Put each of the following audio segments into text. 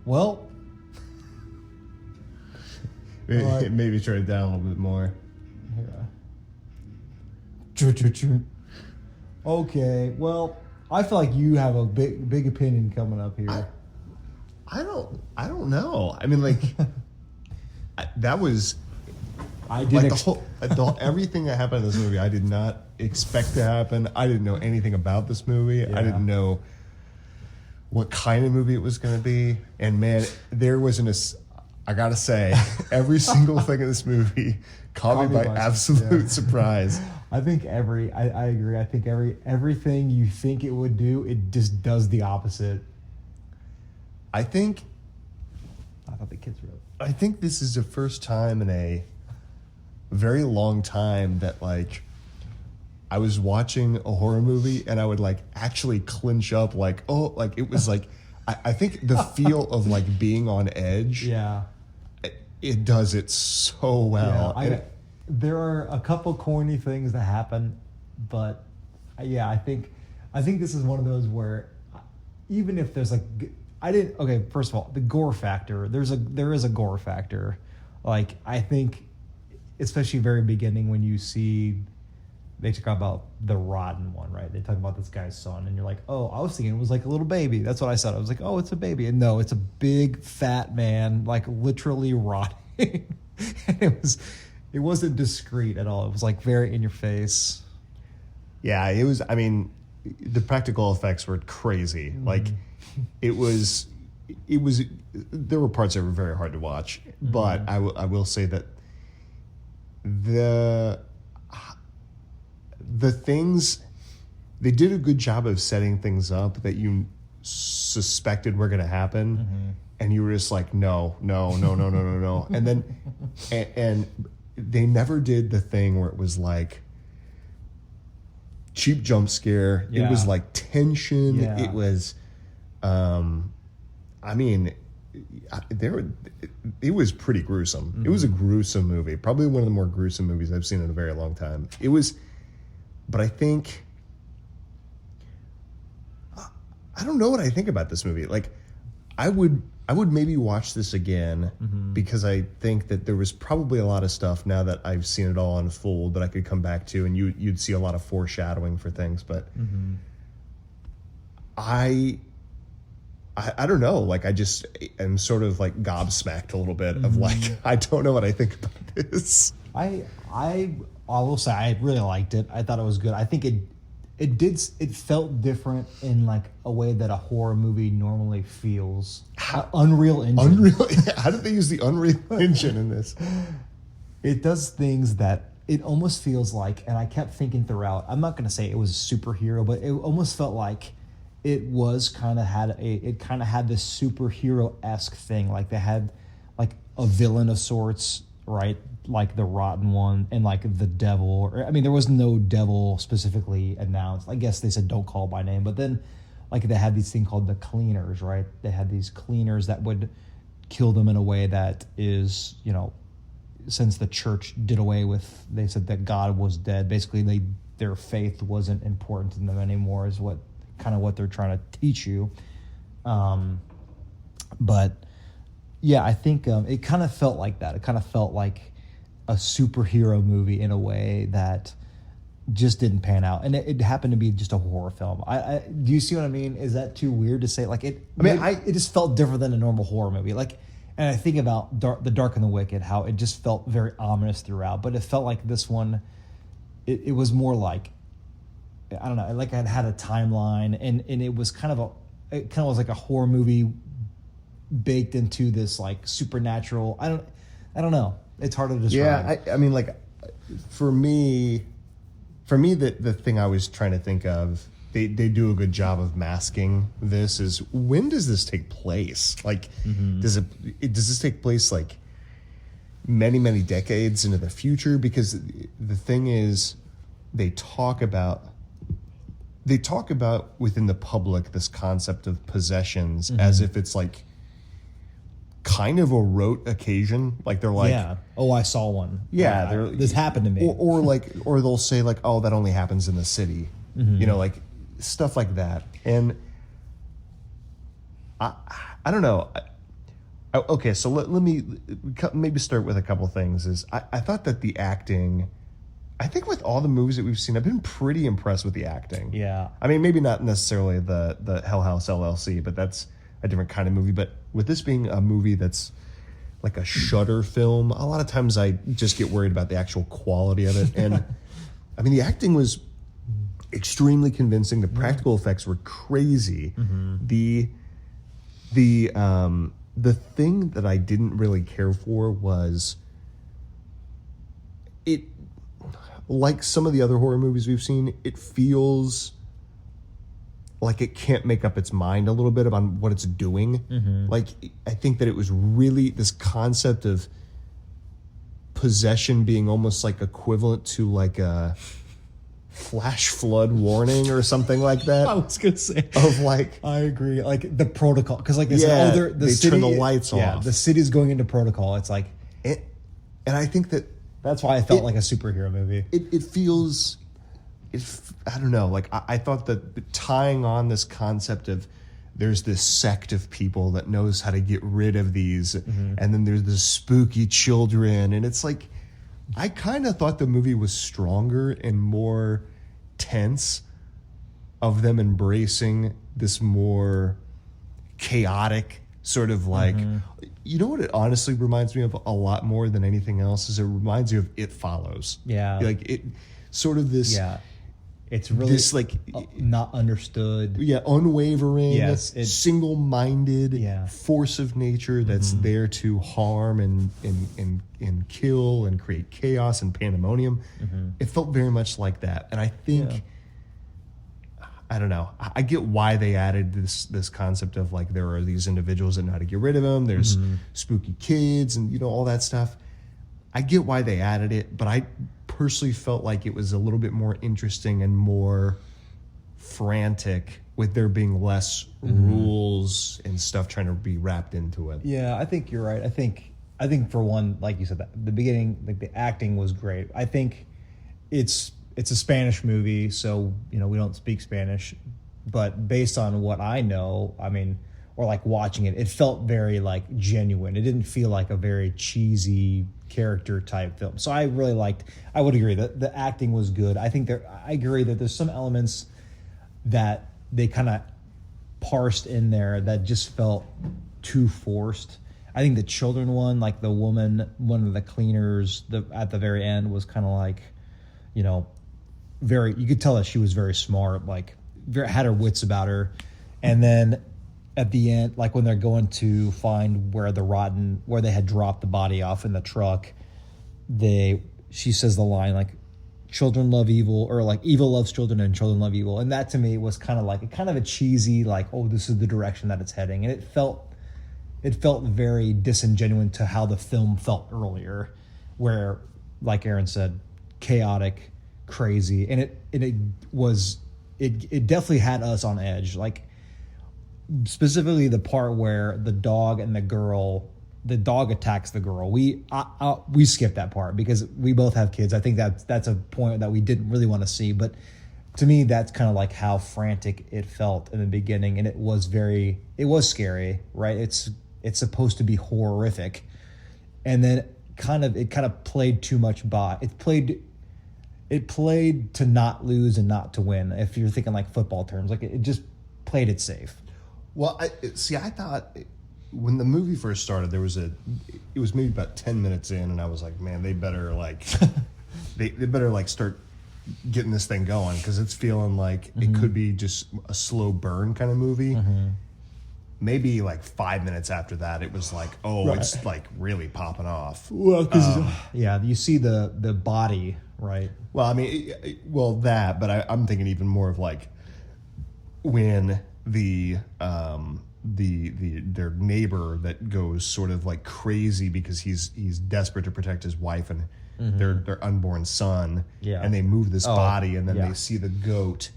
Well, maybe turn it down a little bit more. Okay, well, I feel like you have a big opinion coming up here. I don't know. I mean, like, that was I did like everything that happened in this movie. I did not expect to happen. I didn't know anything about this movie. Yeah. I didn't know what kind of movie it was going to be. And man, there wasn't I gotta say, every single thing in this movie caught me by absolute surprise. I think I agree. I think everything you think it would do, it just does the opposite. I thought the kids wrote. I think this is the first time in a very long time that, like, I was watching a horror movie and I would, like, actually clinch up, like, oh, like, it was like, I think the feel of, like, being on edge. Yeah. It does it so well. Yeah, there are a couple corny things that happen, but yeah, I think this is one of those where even if there's like, first of all, the gore factor, there is a gore factor. Like, I think, especially very beginning when you see, they talk about the rotten one, right? They talk about this guy's son, and you're like, oh, I was thinking it was like a little baby. That's what I said. I was like, oh, it's a baby. And no, it's a big fat man, like literally rotting. And it wasn't discreet at all. It was like very in your face. Yeah, it was. I mean, the practical effects were crazy. Mm-hmm. Like, it was. There were parts that were very hard to watch, but I will say that the things, they did a good job of setting things up that you suspected were going to happen, and you were just like, no. And then, and they never did the thing where it was like cheap jump scare. Yeah. It was like tension. Yeah. It was, I mean, it was pretty gruesome. Mm-hmm. It was a gruesome movie. Probably one of the more gruesome movies I've seen in a very long time. It was, but I think, I don't know what I think about this movie. Like, I would maybe watch this again, because I think that there was probably a lot of stuff now that I've seen it all unfold that I could come back to, and you'd see a lot of foreshadowing for things. But I don't know. Like, I just am sort of like gobsmacked a little bit of like, I don't know what I think about this. I will say I really liked it. I thought it was good. I think it felt different in like a way that a horror movie normally feels. Unreal Engine. How did they use the Unreal Engine in this? It does things that it almost feels like, and I kept thinking throughout, I'm not going to say it was a superhero, but it almost felt like it was kind of had this superhero-esque thing. Like, they had like a villain of sorts, right? Like the rotten one, and like the devil. I mean, there was no devil specifically announced. I guess they said don't call by name, but then like they had these thing called the cleaners, right? They had these cleaners that would kill them in a way that is, since the church did away with, they said that God was dead. Basically, their faith wasn't important to them anymore, is what they're trying to teach you. But yeah, I think it kind of felt like that. It kind of felt like a superhero movie in a way that just didn't pan out, and it happened to be just a horror film. Do you see what I mean? Is that too weird to say? Like, it just felt different than a normal horror movie. Like, and I think about The Dark and the Wicked, how it just felt very ominous throughout, but it felt like this one, it was more like, I don't know, like it had a timeline, and it was it was like a horror movie baked into this like supernatural. I don't know. It's hard to describe. Yeah, I mean, like, for me, the thing I was trying to think of, they do a good job of masking this, is when does this take place? Like, does this take place like many, many decades into the future? Because the thing is, they talk about within the public this concept of possessions as if it's like kind of a rote occasion. Like, they're like, yeah, oh, I saw one. Yeah, this happened to me. Or they'll say like, oh, that only happens in the city. Like stuff like that. And I don't know. Okay, so let me maybe start with a couple things. I thought that the acting, I think with all the movies that we've seen, I've been pretty impressed with the acting. Yeah. I mean, maybe not necessarily the Hell House LLC, but that's a different kind of movie. But with this being a movie that's like a Shudder film, a lot of times I just get worried about the actual quality of it. And I mean, the acting was extremely convincing. The practical effects were crazy. The thing that I didn't really care for was it, like some of the other horror movies we've seen, it feels like it can't make up its mind a little bit on what it's doing. Like, I think that it was really this concept of possession being almost like equivalent to like a flash flood warning or something like that. I was gonna say, of like, I agree. Like the protocol, because like they yeah, said, they turn the lights yeah, off. the city's going into protocol. It's like, and I think that that's why I felt like a superhero movie. it feels, I don't know. Like I thought that tying on this concept of there's this sect of people that knows how to get rid of these, and then there's the spooky children, and it's like, I kind of thought the movie was stronger and more tense of them embracing this more chaotic sort of like, you know what it honestly reminds me of a lot more than anything else is it reminds you of It Follows. Yeah. Like it sort of this, Yeah. It's really this like, not understood. yeah, unwavering, Yes, single-minded Yeah. force of nature that's there to harm and kill and create chaos and pandemonium. It felt very much like that, and I think, I don't know. I get why they added this concept of like there are these individuals that know how to get rid of them. There's spooky kids and all that stuff. I get why they added it, but I personally felt like it was a little bit more interesting and more frantic with there being less rules and stuff trying to be wrapped into it. Yeah, I think you're right. I think for one, like you said, the beginning, like the acting was great. I think it's a Spanish movie, so we don't speak Spanish, but based on what I know, I mean, or like watching it, it felt very like genuine. It didn't feel like a very cheesy character type film. So I really I would agree that the acting was good. I agree that there's some elements that they kind of parsed in there that just felt too forced. I think the children one, like the woman, one of the cleaners, at the very end was kind of like, very, you could tell that she was very smart, like had her wits about her. And then at the end, like when they're going to find where they had dropped the body off in the truck, she says the line like, children love evil, or like evil loves children and children love evil. And that to me was kind of a cheesy, like, oh, this is the direction that it's heading. And it felt very disingenuous to how the film felt earlier, where, like Aaron said, chaotic, crazy. And it definitely had us on edge. Like, specifically the part where the dog attacks the girl. We skipped that part because we both have kids. I think that's a point that we didn't really want to see, but to me that's kind of like how frantic it felt in the beginning, and it was scary, right? It's supposed to be horrific, and then it kind of played too much it played to not lose and not to win, if you're thinking like football terms. Like it just played it safe. Well, I thought when the movie first started, it was maybe about 10 minutes in, and I was like, man, they better like, they better like start getting this thing going, because it's feeling like it could be just a slow burn kind of movie. Maybe like 5 minutes after that, it was like, oh, right. It's like really popping off. Well, because you see the body, right? Well, I mean, that, but I'm thinking even more of like when their neighbor that goes sort of like crazy because he's desperate to protect his wife and their unborn son, and they move this body, and then they see the goat,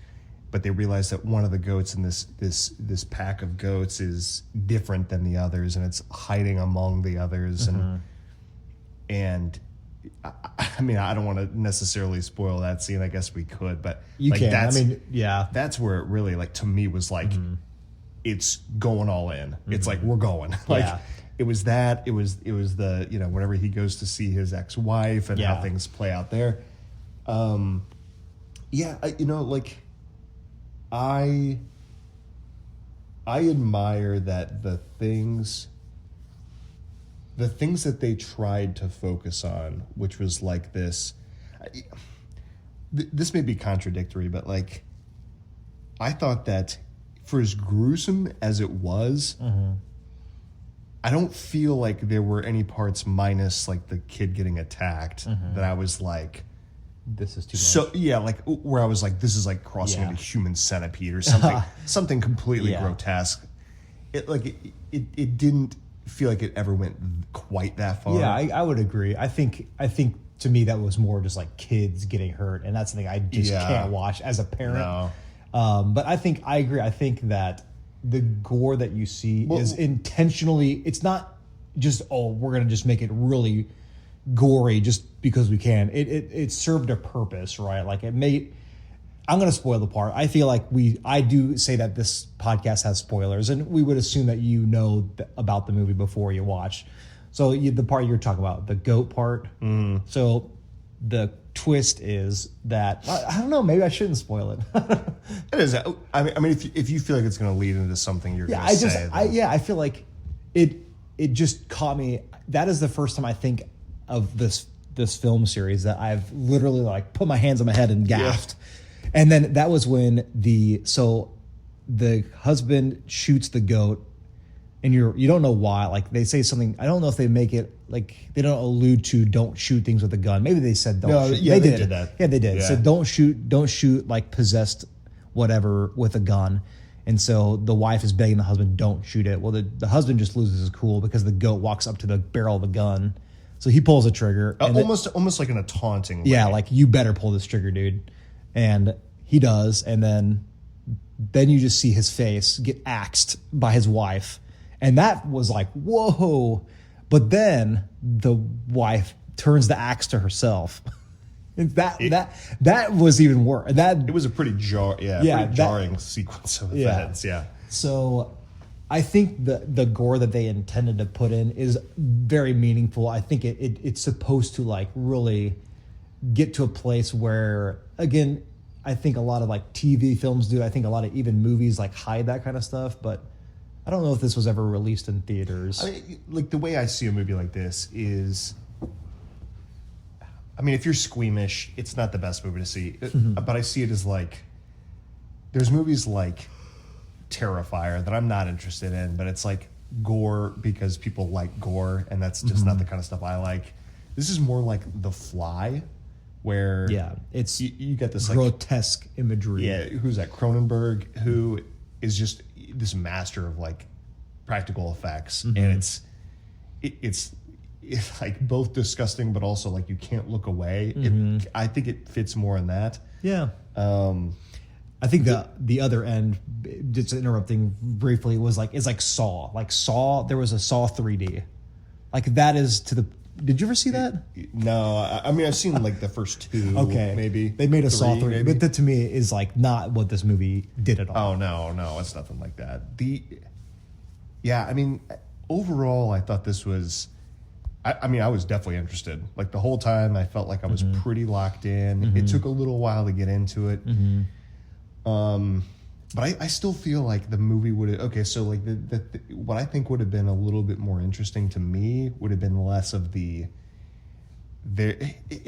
but they realize that one of the goats in this pack of goats is different than the others, and it's hiding among the others, and I mean, I don't want to necessarily spoil that scene. I guess we could, but you like can. That's, I mean, yeah, that's where it really, like, to me was like, it's going all in. It's like, we're going. Like, Yeah. it was that. It was the, you know, whenever he goes to see his ex-wife and how things play out there. You know, like, I admire that the things that they tried to focus on, which was like this. This may be contradictory, but like, I thought that for as gruesome as it was, I don't feel like there were any parts minus like the kid getting attacked that I was like, this is too much. so yeah, like where I was like, this is like crossing into human centipede or something, something completely grotesque. It didn't feel like it ever went quite that far. Yeah, I would agree. I think to me that was more just like kids getting hurt, and that's the thing I just can't watch as a parent. No. But I agree. I think that the gore that you see is intentionally. It's not just we're gonna just make it really gory just because we can. It served a purpose, right? Like it made. I'm going to spoil the part. I feel like I do say that this podcast has spoilers, and we would assume that you know about the movie before you watch. So the part you're talking about, the goat part. So the twist is that I don't know. Maybe I shouldn't spoil it. It is. I mean, if you feel like it's going to lead into something, you're going to say. I feel like it just caught me. That is the first time I think of this film series that I've literally like put my hands on my head and gasped. Yeah. And then that was when the husband shoots the goat, and you don't know why. Like they say something. I don't know if they make it like they don't allude to don't shoot things with a gun. Maybe they said don't shoot. Yeah, they did that. Yeah, they did. Yeah. So don't shoot like possessed whatever with a gun. And so the wife is begging the husband, don't shoot it. Well, the husband just loses his cool because the goat walks up to the barrel of the gun. So he pulls the trigger. Almost like in a taunting way. Yeah, like you better pull this trigger, dude. And he does, and then you just see his face get axed by his wife, and that was like, whoa. But then the wife turns the axe to herself. That was even worse. It was a pretty jarring sequence of events. Yeah. So I think the gore that they intended to put in is very meaningful. I think it's supposed to like really get to a place where, again, I think a lot of like TV films do. I think a lot of even movies like hide that kind of stuff, but I don't know if this was ever released in theaters. I mean, like the way I see a movie like this is, I mean, if you're squeamish, it's not the best movie to see, but I see it as like, there's movies like Terrifier that I'm not interested in, but it's like gore because people like gore, and that's just not the kind of stuff I like. This is more like The Fly, where it's you get this grotesque imagery. Yeah, who's that? Cronenberg, who is just this master of like practical effects, and it's like both disgusting, but also like you can't look away. I think it fits more in that. Yeah. I think the other end, just interrupting briefly, is like Saw. Like Saw, there was a Saw 3D. Like that is to the. Did you ever see that? No, I mean I've seen like the first two. Okay, maybe they made a Saw 3, but that to me is like not what this movie did at all. Oh no, it's nothing like that. I mean, overall, I thought this was. I mean, I was definitely interested. Like the whole time, I felt like I was pretty locked in. It took a little while to get into it. But I still feel like the movie would have... Okay, so like what I think would have been a little bit more interesting to me would have been less of it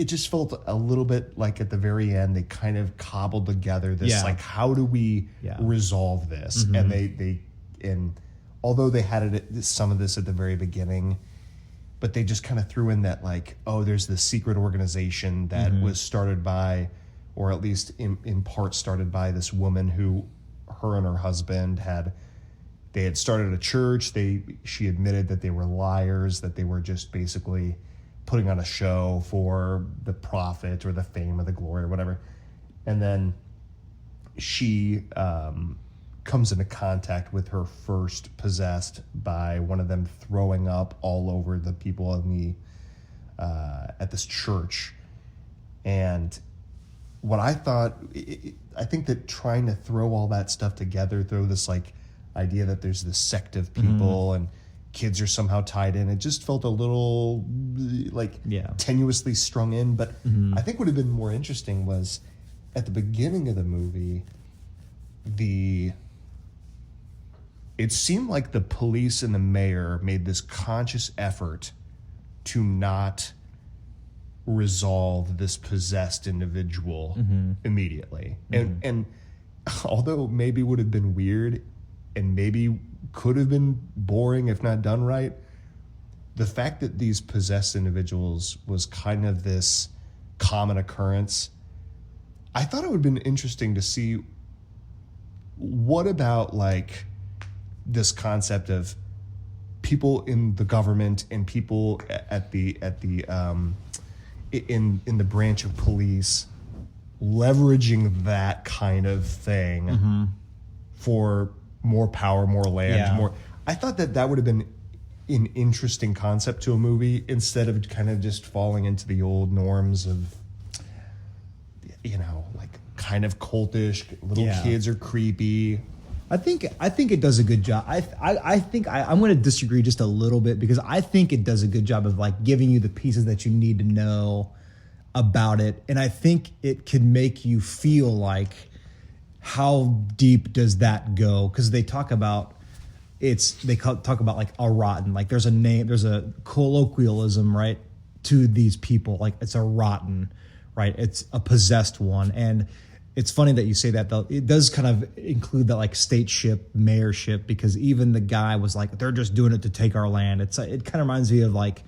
just felt a little bit like at the very end they kind of cobbled together this like, how do we resolve this? And although they had some of this at the very beginning, but they just kind of threw in that like, oh, there's this secret organization that was started by, or at least in part started by this woman who, her and her husband had started a church. She admitted that they were liars, that they were just basically putting on a show for the profit or the fame or the glory or whatever. And then she comes into contact with her first possessed by one of them throwing up all over the people in at this church. And what I thought, I think that trying to throw all that stuff together, throw this like idea that there's this sect of people and kids are somehow tied in. It just felt a little like tenuously strung in. But I think what would have been more interesting was at the beginning of the movie, it seemed like the police and the mayor made this conscious effort to not resolve this possessed individual immediately. And although maybe would have been weird and maybe could have been boring if not done right, the fact that these possessed individuals was kind of this common occurrence, I thought it would have been interesting to see what about like this concept of people in the government and people in the branch of police leveraging that kind of thing for more power, more land, more. I thought that would have been an interesting concept to a movie instead of kind of just falling into the old norms of, like kind of cultish. Little kids are creepy. I think it does a good job. I think I'm going to disagree just a little bit because I think it does a good job of like giving you the pieces that you need to know about it, and I think it can make you feel like how deep does that go? Because they talk about talk about like a rotten, like there's a colloquialism, right, to these people, like it's a rotten, right? It's a possessed one, and it's funny that you say that, though. It does kind of include that like stateship, mayorship, because even the guy was like, they're just doing it to take our land. It kind of reminds me of like,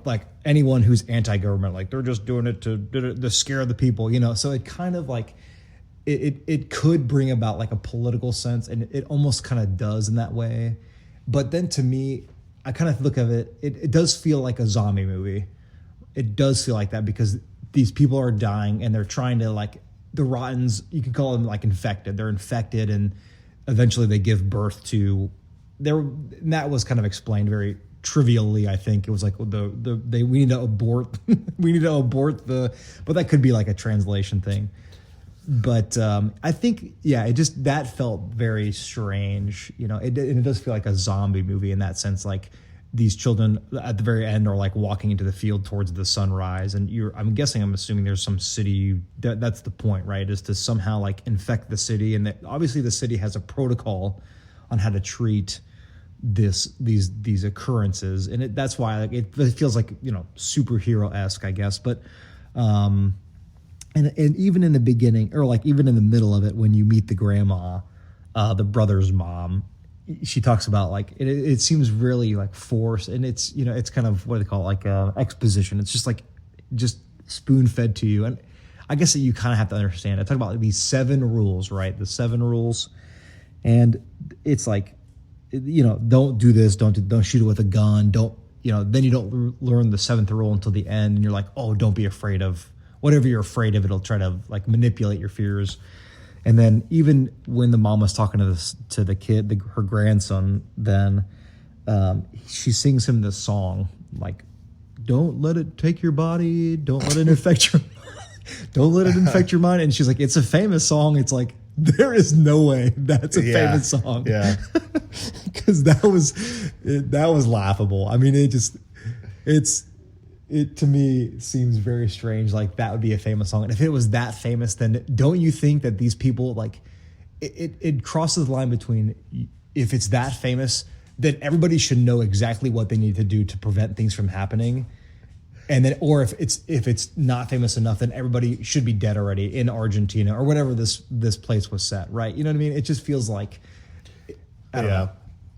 like anyone who's anti-government, like they're just doing it to scare the people, So it kind of like, it could bring about like a political sense, and it almost kind of does in that way. But then to me, I kind of look at it, it does feel like a zombie movie. It does feel like that because these people are dying and they're trying to like, the rottens, you could call them like infected. They're infected, and eventually they give birth to. And that was kind of explained very trivially. I think it was like we need to abort. We need to abort but that could be like a translation thing. But I think that felt very strange. It does feel like a zombie movie in that sense. Like these children at the very end are like walking into the field towards the sunrise, and I'm assuming there's some city that's the point, right, is to somehow like infect the city, and that obviously the city has a protocol on how to treat these occurrences, and that's why like it feels like superhero-esque, I guess. But and even in the beginning, or like even in the middle of it, when you meet the grandma, the brother's mom, she talks about like it seems really like forced, and it's it's kind of what do they call it, like exposition. It's just like spoon fed to you, and I guess that you kind of have to understand. I talk about these 7 rules, right? The 7 rules, and it's like don't do this, don't shoot it with a gun, don't then you don't learn the 7th rule until the end, and you're like, oh, don't be afraid of whatever you're afraid of. It'll try to like manipulate your fears. And then even when the mom was talking to the kid, her grandson, then she sings him this song, like, don't let it take your body, don't let it infect your mind. And she's like, it's a famous song. It's like, there is no way that's a famous song. Yeah. Because that was laughable. I mean, it to me seems very strange. Like that would be a famous song. And if it was that famous, then don't you think that these people like it crosses the line between, if it's that famous, then everybody should know exactly what they need to do to prevent things from happening. And then, or if it's not famous enough, then everybody should be dead already in Argentina or whatever this place was set. Right. You know what I mean? It just feels like, I don't know.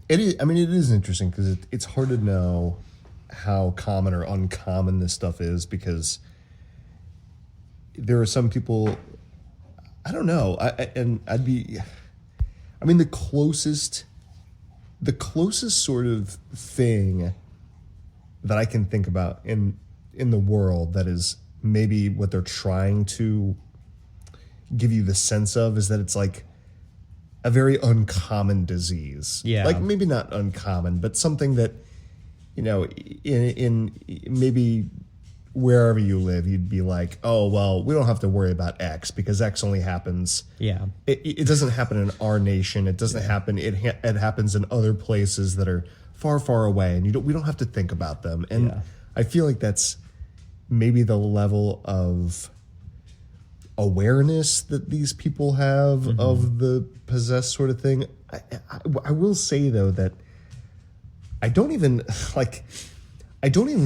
It is interesting because it's hard to know how common or uncommon this stuff is, because there are some people, I don't know, the closest sort of thing that I can think about in the world that is maybe what they're trying to give you the sense of is that it's like a very uncommon disease. Yeah. Like maybe not uncommon, but something that, in maybe wherever you live, you'd be like, oh, well, we don't have to worry about X because X only happens. Yeah. It doesn't happen in our nation. It doesn't happen. It happens in other places that are far, far away, and we don't have to think about them. And I feel like that's maybe the level of awareness that these people have of the possessed sort of thing. I will say, though, that I don't even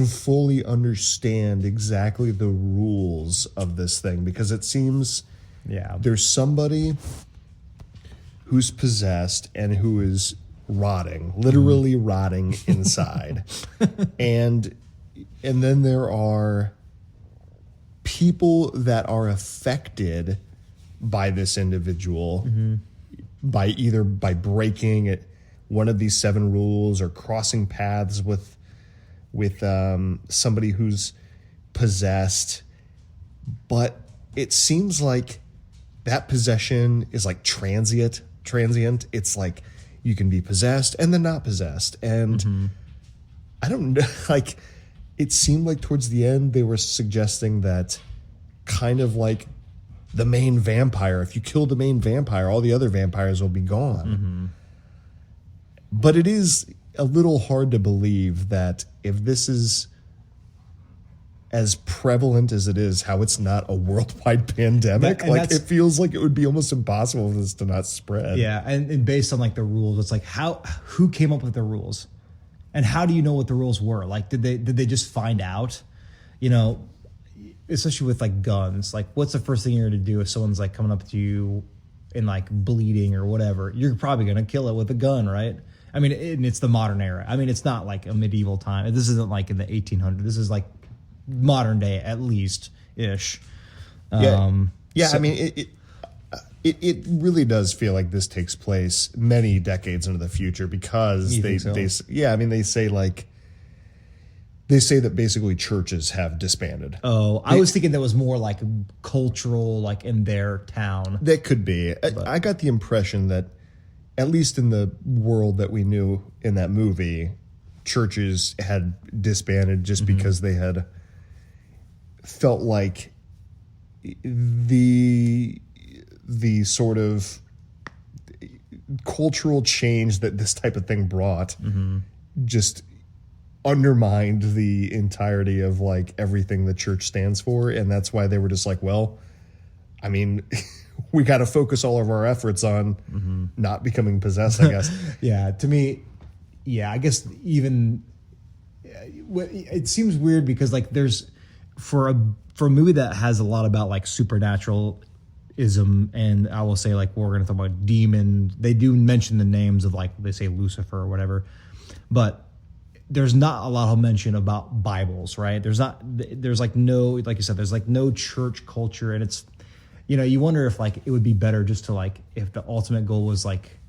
fully understand exactly the rules of this thing, because it seems there's somebody who's possessed and who is literally rotting inside. and then there are people that are affected by this individual by breaking one of these 7 rules or crossing paths with somebody who's possessed. But it seems like that possession is like transient. It's like you can be possessed and then not possessed. And I don't know, like, it seemed like towards the end they were suggesting that kind of like the main vampire, if you kill the main vampire, all the other vampires will be gone. But it is a little hard to believe that if this is as prevalent as it is, how it's not a worldwide pandemic. It feels like it would be almost impossible for this to not spread. Yeah, and based on like the rules, it's like who came up with the rules? And how do you know what the rules were? Like, did they just find out? You know, especially with like guns. Like, what's the first thing you're going to do if someone's like coming up to you and like bleeding or whatever? You're probably going to kill it with a gun, right? I mean, it's the modern era. I mean, it's not like a medieval time. This isn't like in the 1800s. This is like modern day, at least ish. I mean, it really does feel like this takes place many decades into the future, because they say that basically churches have disbanded. Oh, I was thinking that was more like cultural, like in their town. That could be. I got the impression that, at least in the world that we knew in that movie, churches had disbanded just because they had felt like the sort of cultural change that this type of thing brought just undermined the entirety of like everything the church stands for. And that's why they were just like, well, I mean, we got to focus all of our efforts on not becoming possessed, I guess. Yeah, to me, I guess even it seems weird because like there's for a movie that has a lot about like supernaturalism, and I will say like we're going to talk about demon. They do mention the names of, like, they say Lucifer or whatever, but there's not a lot of mention about Bibles, right? There's like no, like you said, there's like no church culture, and it's, you know, you wonder if like it would be better just to like, if the ultimate goal was like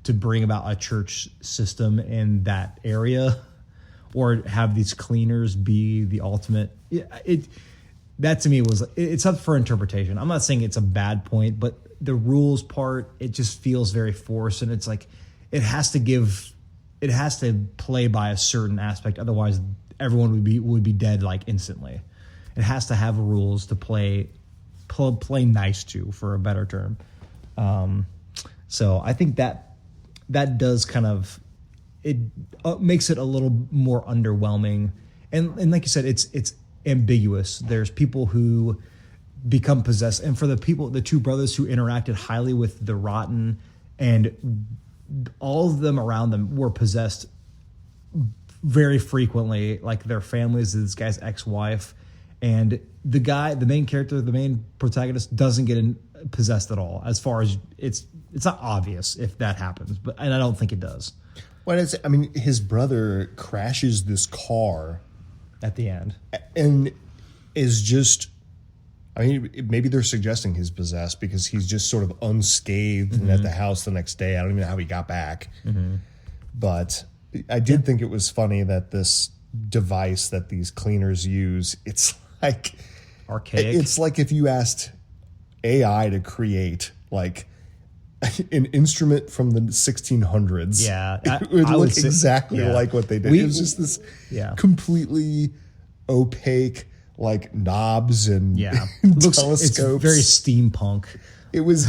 to bring about a church system in that area, or have these cleaners be the ultimate. That to me it's up for interpretation. I'm not saying it's a bad point, but the rules part, it just feels very forced, and it's like it has to play by a certain aspect, otherwise everyone would be dead like instantly. It has to have rules to play nice to, for a better term. So I think that does kind of, it makes it a little more underwhelming, and like you said, it's ambiguous. There's people who become possessed, and for the two brothers who interacted highly with the rotten, and all of them around them were possessed very frequently, like their families, this guy's ex-wife, and the main character, the main protagonist, doesn't get possessed at all. As far as it's not obvious if that happens, and I don't think it does. Well, I mean, his brother crashes this car at the end, and is just, I mean, maybe they're suggesting he's possessed because he's just sort of unscathed and at the house the next day. I don't even know how he got back. But I did think it was funny that this device that these cleaners use, it's like archaic. It's like if you asked AI to create like an instrument from the 1600s. Yeah, it would look exactly like what they did. It was just this completely opaque, like knobs and Yeah, telescopes. It's very steampunk. It was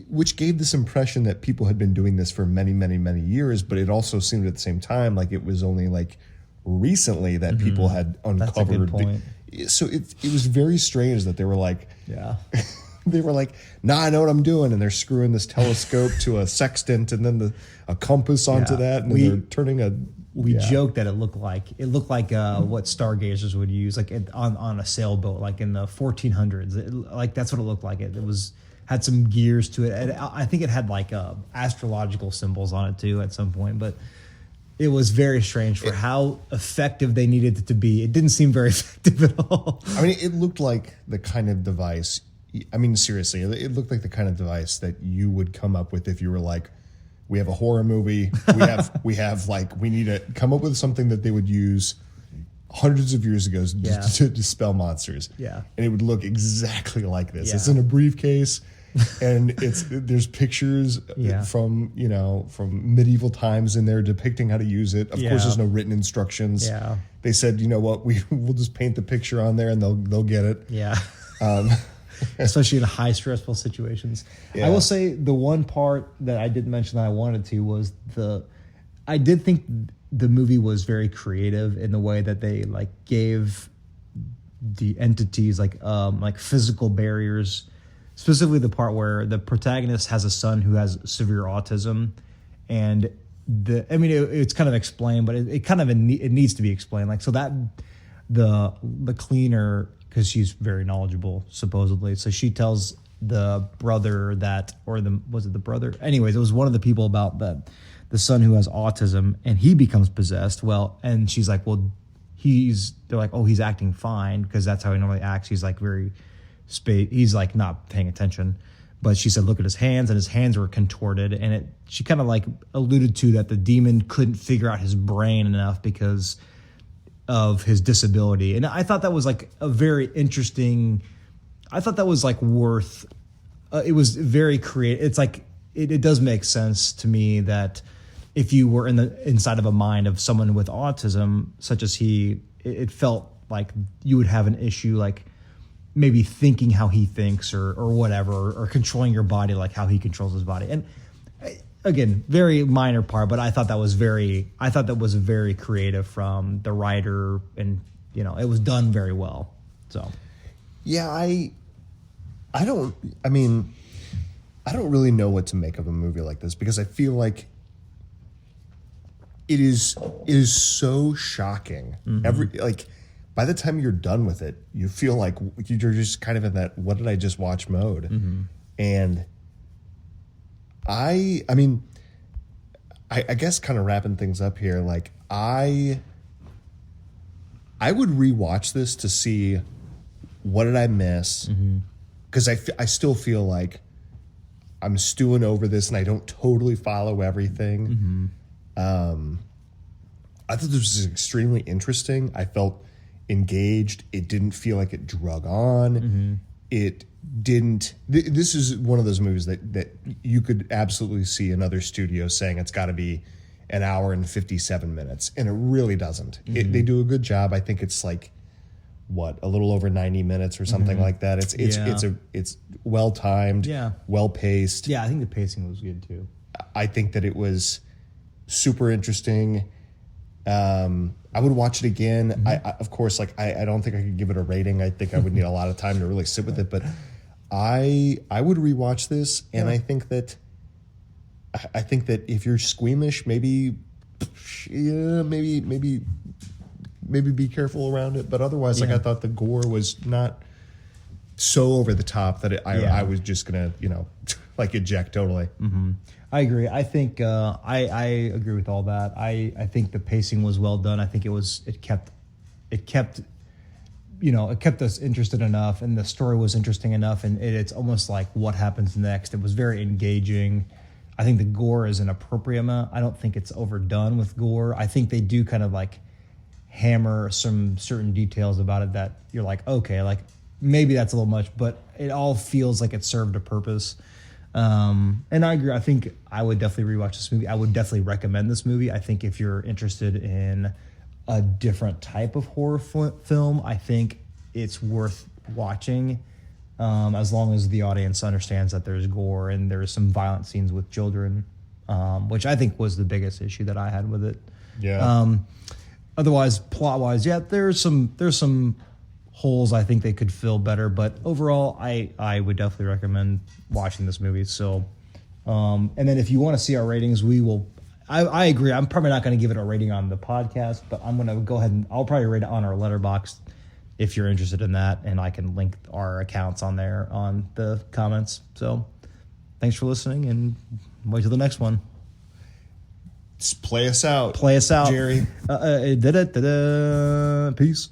which gave this impression that people had been doing this for many, many, many years, but it also seemed at the same time like it was only like recently that people had uncovered. That's a good point. So it was very strange that they were like, Yeah. they were like, nah, I know what I'm doing, and they're screwing this telescope to a sextant and then a compass onto that, and then they're turning a. We joked that it looked like what stargazers would use, like on a sailboat, like in the 1400s. Like that's what it looked like. It had some gears to it. And I think it had like astrological symbols on it too at some point, but. It was very strange for how effective they needed it to be. It didn't seem very effective at all. I mean, it looked like the kind of device. I mean, seriously, it looked like the kind of device that you would come up with if you were like, we have a horror movie. We need to come up with something that they would use hundreds of years ago to dispel monsters. Yeah. And it would look exactly like this. Yeah. It's in a briefcase. And there's pictures from medieval times in there depicting how to use it. Of course, there's no written instructions. Yeah. They said, you know what, we'll just paint the picture on there and they'll get it. Yeah. Especially in high stressful situations. Yeah. I will say the one part that I didn't mention that I wanted to was I did think the movie was very creative in the way that they like gave the entities like physical barriers. Specifically, the part where the protagonist has a son who has severe autism, and it's kind of explained, but it needs to be explained. Like so that the cleaner, because she's very knowledgeable supposedly, so she tells the brother was it the brother? Anyways, it was one of the people about the son who has autism, and he becomes possessed. Well, and she's like, well, they're like, oh, he's acting fine because that's how he normally acts. He's like he's like not paying attention, but she said look at his hands, and his hands were contorted, and she kind of like alluded to that the demon couldn't figure out his brain enough because of his disability. And I thought that was like a very interesting, I thought that was like worth it was very creative. It's like it does make sense to me that if you were inside of a mind of someone with autism such as it felt like you would have an issue like maybe thinking how he thinks or whatever, or controlling your body like how he controls his body. And again, very minor part, but I thought that was very creative from the writer, and it was done very well. So yeah, I don't really know what to make of a movie like this, because I feel like it is so shocking. By the time you're done with it, you feel like you're just kind of in that "what did I just watch" mode. Mm-hmm. And I guess kind of wrapping things up here, like I would rewatch this to see what did I miss, because I still feel like I'm stewing over this and I don't totally follow everything. Mm-hmm. I thought this was extremely interesting. I felt engaged. It didn't feel like it drug on. Mm-hmm. It didn't. This is one of those movies that you could absolutely see another studio saying it's got to be an hour and 57 minutes, and it really doesn't. Mm-hmm. They do a good job. I think it's like a little over 90 minutes or something like that. It's well timed, well paced. Yeah, I think the pacing was good too. I think that it was super interesting. I would watch it again. Mm-hmm. I of course, like I don't think I could give it a rating. I think I would need a lot of time to really sit with it. But I would rewatch this, and I think that if you're squeamish, maybe be careful around it. But otherwise, like I thought the gore was not so over the top that I was just gonna like eject totally. Mm-hmm. I agree. I think I agree with all that. I think the pacing was well done. I think it kept us interested enough, and the story was interesting enough, and it's almost like what happens next. It was very engaging. I think the gore is an appropriate amount. I don't think it's overdone with gore. I think they do kind of like hammer some certain details about it that you're like, okay, like maybe that's a little much, but it all feels like it served a purpose. And I agree. I think I would definitely rewatch this movie. I would definitely recommend this movie. I think if you're interested in a different type of horror film, I think it's worth watching, as long as the audience understands that there's gore and there's some violent scenes with children, which I think was the biggest issue that I had with it. Yeah. Otherwise, plot wise, yeah, there's some holes I think they could fill better, but overall, I would definitely recommend watching this movie. So, and then if you want to see our ratings, we will. I agree. I'm probably not going to give it a rating on the podcast, but I'm going to go ahead and I'll probably rate it on our Letterboxd if you're interested in that, and I can link our accounts on there on the comments. So, thanks for listening, and wait till the next one. Just play us out. Play us out, Jerry. Peace.